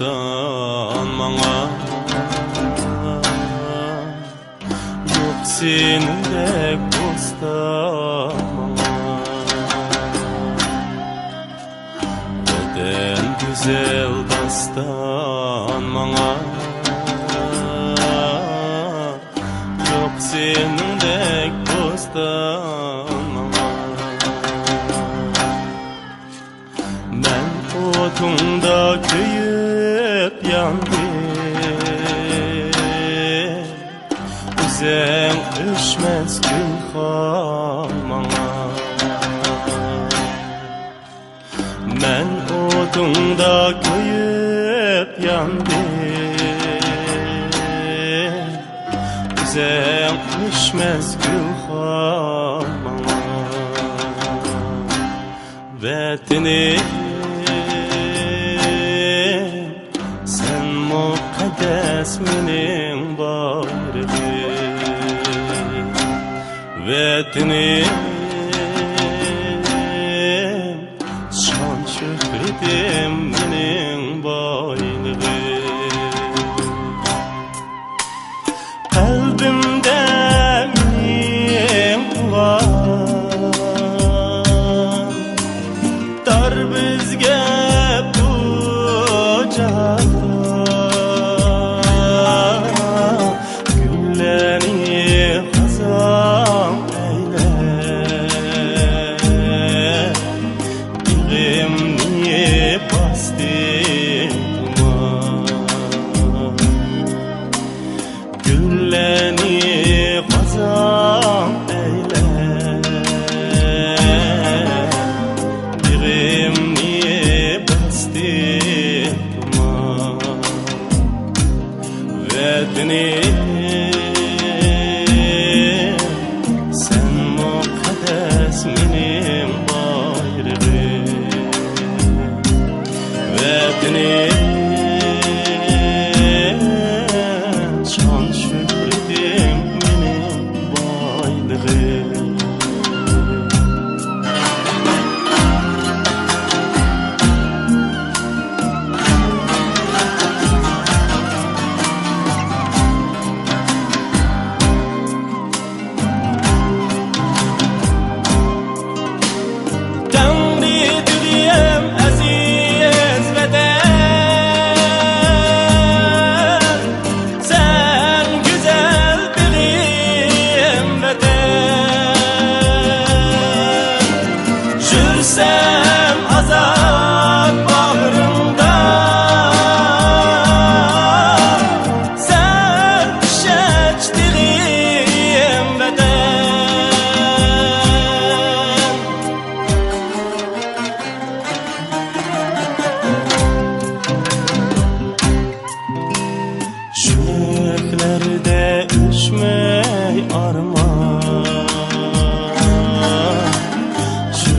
dostan maňa. Yok senindek dostan maňa. Neden güzel dastan maňa. Yok senindek dostan maňa. Men otunda köyüp yandım, Üzen öşmez gülhan maňa. Men otunda köyüp yandım, Üzen öşmez gülhan maňa. Vetinim sen mukaddes mening bayrağım. Vetinim şan şöhretim mening baylağım. Kalbimde mening tuğan, dar bizge bu jahanda. Güllerini hazan eyle, dilimni bastı duman. Güllerini hazan eyle, dilimni bastı duman. Vetinim sen mukaddes mening bayrağım. Vetinim şan şöhretim mening bayrağım. Sürsem azap bağrımda, sen şeçtiğim beden. Şöklerde üşmey arman,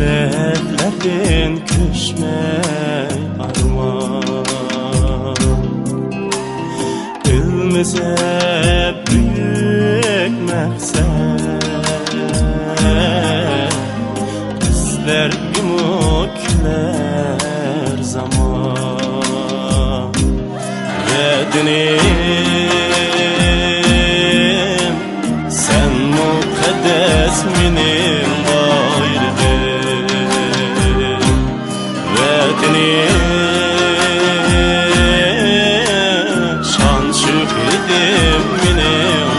yüreklerden köşmey arman. Elimize büyük meksed, bizler yumukler zaman. Vetinim sen mukaddes mening bayrağım. Vetinim şan şöhretim mening